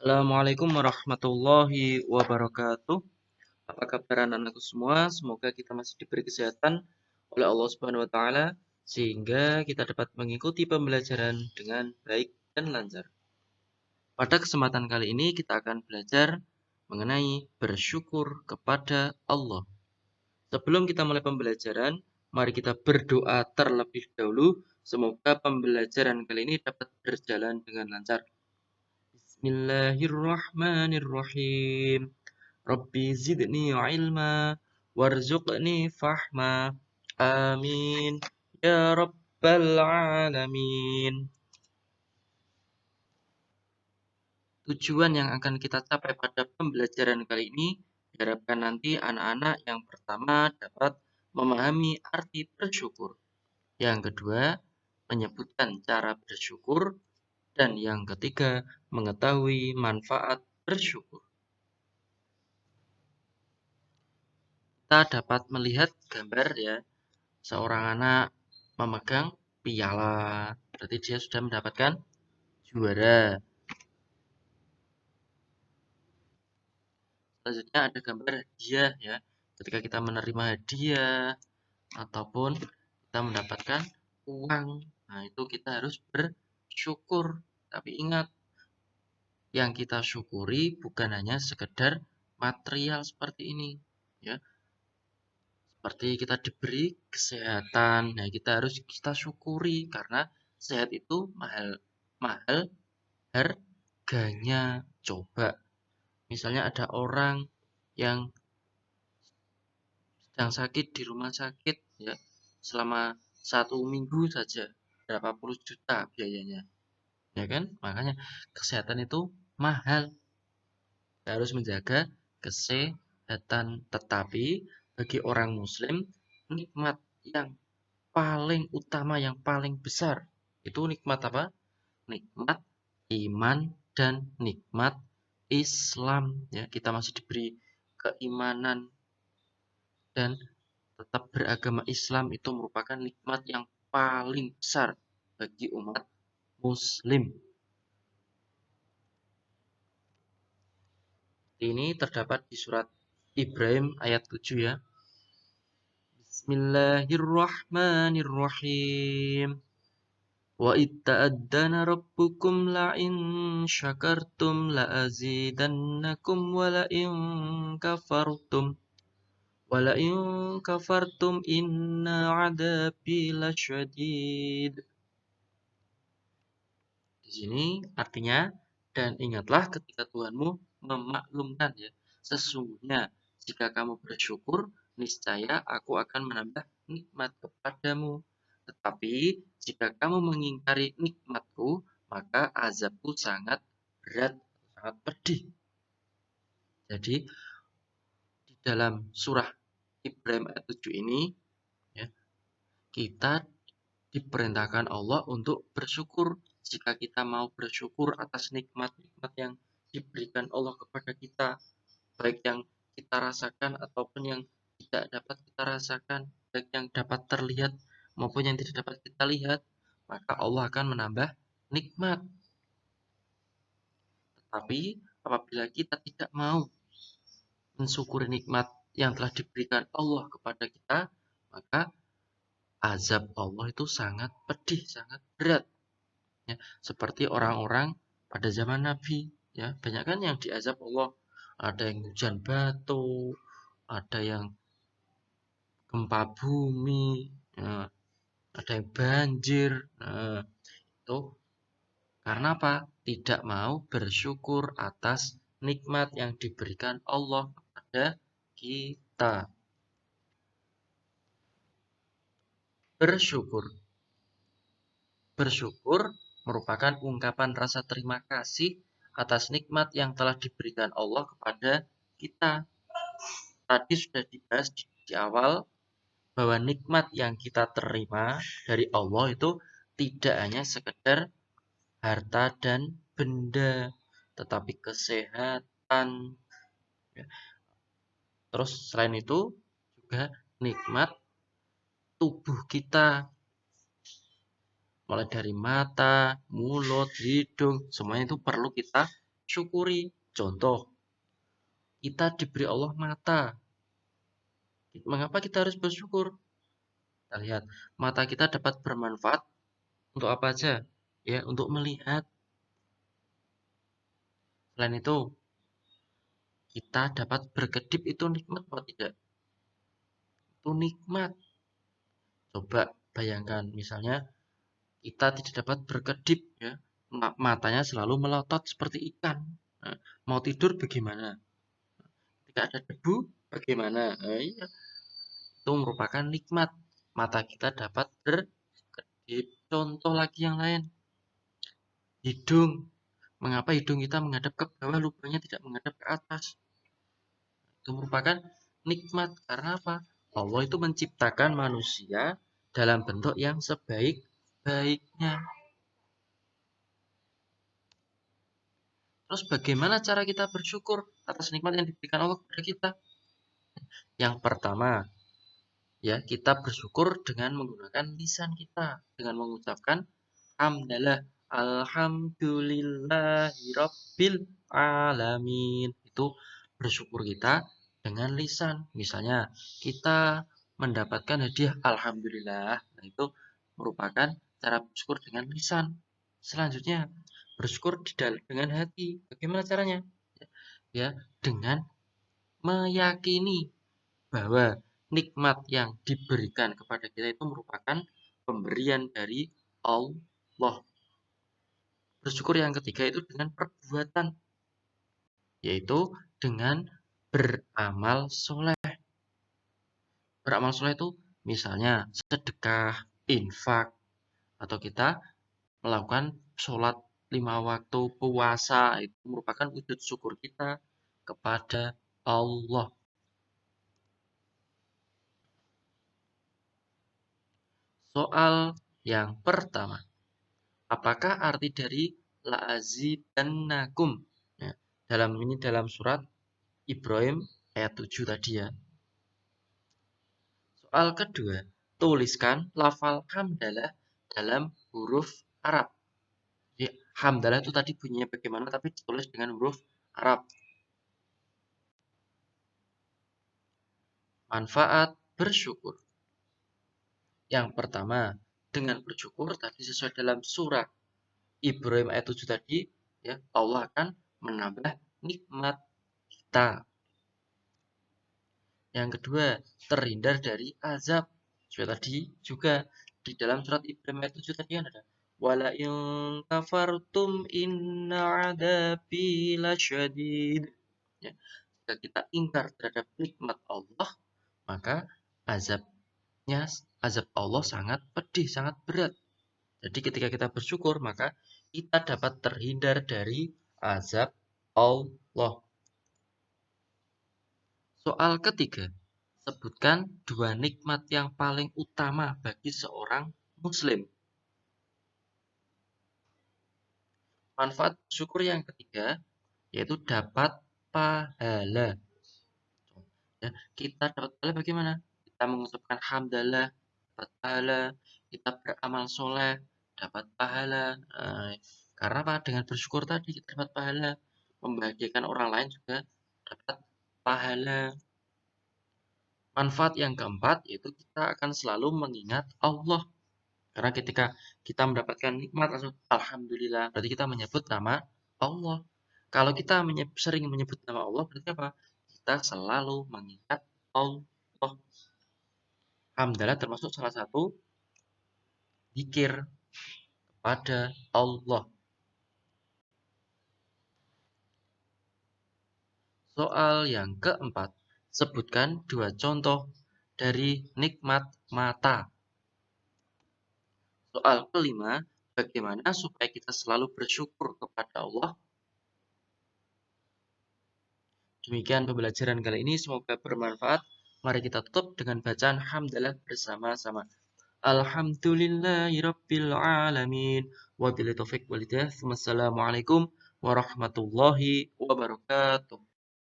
Assalamualaikum warahmatullahi wabarakatuh. Apa kabar anak-anakku semua? Semoga kita masih diberi kesehatan oleh Allah Subhanahu wa taala sehingga kita dapat mengikuti pembelajaran dengan baik dan lancar. Pada kesempatan kali ini kita akan belajar mengenai bersyukur kepada Allah. Sebelum kita mulai pembelajaran, mari kita berdoa terlebih dahulu. Semoga pembelajaran kali ini dapat berjalan dengan lancar. Bismillahirrahmanirrahim. Rabbi zidni ilma warzuqni fahma. Amin. Ya Rabbal Alamin. Tujuan yang akan kita capai pada pembelajaran kali ini diharapkan nanti anak-anak yang pertama dapat memahami arti bersyukur. Yang kedua, menyebutkan cara bersyukur. Dan yang ketiga, mengetahui manfaat bersyukur. Kita dapat melihat gambar ya, seorang anak memegang piala. Berarti dia sudah mendapatkan juara. Selanjutnya ada gambar hadiah ya. Ketika kita menerima hadiah ataupun kita mendapatkan uang, nah itu kita harus bersyukur. Tapi ingat, yang kita syukuri bukan hanya sekedar material seperti ini ya. Seperti kita diberi kesehatan, nah kita harus kita syukuri karena sehat itu mahal harganya. Coba misalnya ada orang yang sedang sakit di rumah sakit ya, selama 1 minggu saja berapa puluh juta biayanya, ya kan? Makanya kesehatan itu mahal. Kita harus menjaga kesehatan. Tetapi bagi orang muslim, nikmat yang paling utama, yang paling besar itu nikmat apa? Nikmat iman dan nikmat Islam ya. Kita masih diberi keimanan dan tetap beragama Islam, itu merupakan nikmat yang paling besar bagi umat muslim. Ini terdapat di surat Ibrahim ayat 7 ya. Bismillahirrahmanirrahim. Wa itta'addana rabbukum la'in syakartum la'azidannakum wa la'in kafartum inna 'adzabi lasyadid. Di sini artinya, dan ingatlah ketika Tuhanmu memaklumkan ya, sesungguhnya jika kamu bersyukur, niscaya aku akan menambah nikmat kepadamu. Tetapi jika kamu mengingkari nikmatku, maka azabku sangat berat, sangat pedih. Jadi di dalam surah Ibrahim ayat 7 ini ya, kita diperintahkan Allah untuk bersyukur. Jika kita mau bersyukur atas nikmat-nikmat yang diberikan Allah kepada kita, baik yang kita rasakan ataupun yang tidak dapat kita rasakan, baik yang dapat terlihat maupun yang tidak dapat kita lihat, maka Allah akan menambah nikmat. Tetapi apabila kita tidak mau mensyukuri nikmat yang telah diberikan Allah kepada kita, maka azab Allah itu sangat pedih, sangat berat. Ya, seperti orang-orang pada zaman Nabi, ya banyak kan yang diazab Allah. Ada yang hujan batu, ada yang gempa bumi, ya, ada yang banjir. Nah, itu karena apa? Tidak mau bersyukur atas nikmat yang diberikan Allah kepada kita. Bersyukur merupakan ungkapan rasa terima kasih atas nikmat yang telah diberikan Allah kepada kita. Tadi sudah dibahas di awal bahwa nikmat yang kita terima dari Allah itu tidak hanya sekedar harta dan benda, tetapi kesehatan. Terus selain itu juga nikmat tubuh kita, mulai dari mata, mulut, hidung, semuanya itu perlu kita syukuri. Contoh, kita diberi Allah mata. Mengapa kita harus bersyukur? Kita lihat, mata kita dapat bermanfaat untuk apa aja? Ya, untuk melihat. Selain itu, kita dapat berkedip, itu nikmat atau tidak? Itu nikmat. Coba bayangkan, misalnya kita tidak dapat berkedip, ya, matanya selalu melotot seperti ikan. Nah, mau tidur bagaimana? Ketika ada debu, bagaimana? Iya, itu merupakan nikmat. Mata kita dapat berkedip. Contoh lagi yang lain, hidung. Mengapa hidung kita menghadap ke bawah, lubangnya tidak menghadap ke atas? Itu merupakan nikmat. Karena apa? Allah itu menciptakan manusia dalam bentuk yang sebaik-baiknya. Terus bagaimana cara kita bersyukur atas nikmat yang diberikan Allah kepada kita? Yang pertama, ya, kita bersyukur dengan menggunakan lisan kita, dengan mengucapkan hamdalah, alhamdulillahirabbil alamin. Itu bersyukur kita dengan lisan. Misalnya kita mendapatkan hadiah, alhamdulillah. Nah, itu merupakan cara bersyukur dengan lisan. Selanjutnya, bersyukur dengan hati. Bagaimana caranya? Ya, dengan meyakini bahwa nikmat yang diberikan kepada kita itu merupakan pemberian dari Allah. Bersyukur yang ketiga itu dengan perbuatan, yaitu dengan beramal soleh. Beramal soleh itu misalnya sedekah, infak, atau kita melakukan sholat 5 waktu, puasa, itu merupakan wujud syukur kita kepada Allah. Soal yang pertama, apakah arti dari la'azidannakum? Ya, dalam surat Ibrahim ayat 7 tadi, ya. Soal kedua, tuliskan lafal hamdalah dalam huruf Arab. Jadi, hamdalah itu tadi bunyinya bagaimana, tapi ditulis dengan huruf Arab. Manfaat bersyukur. Yang pertama, dengan bersyukur tadi sesuai dalam surat Ibrahim ayat 7 tadi, ya, Allah akan menambah nikmat kita. Yang kedua, terhindar dari azab. Sesuai tadi juga di dalam surat Ibrahim ayat 7 tadi kan ada wala in kafartum inna adabi lasyadid. Ya, jika kita ingkar terhadap nikmat Allah, maka azab Allah sangat pedih, sangat berat. Jadi ketika kita bersyukur, maka kita dapat terhindar dari azab Allah. Soal ketiga, sebutkan 2 nikmat yang paling utama bagi seorang muslim. Manfaat syukur yang ketiga yaitu dapat pahala. Ya, kita dapat pahala bagaimana? Kita mengucapkan hamdalah, dapat pahala. Kita beramal soleh, dapat pahala. Karena apa? Dengan bersyukur tadi kita dapat pahala. Membahagiakan orang lain juga dapat pahala. Manfaat yang keempat yaitu kita akan selalu mengingat Allah. Karena ketika kita mendapatkan nikmat, alhamdulillah, berarti kita menyebut nama Allah. Kalau kita sering menyebut nama Allah, berarti apa? Kita selalu mengingat Allah. Hamdalah termasuk salah satu zikir kepada Allah. Soal yang keempat, sebutkan 2 contoh dari nikmat mata. Soal kelima, bagaimana supaya kita selalu bersyukur kepada Allah? Demikian pembelajaran kali ini, semoga bermanfaat. Mari kita tutup dengan bacaan hamdalah bersama-sama. Alhamdulillahirabbil alamin. Wabillahi taufik walhidayah. Wassalamualaikum warahmatullahi wabarakatuh.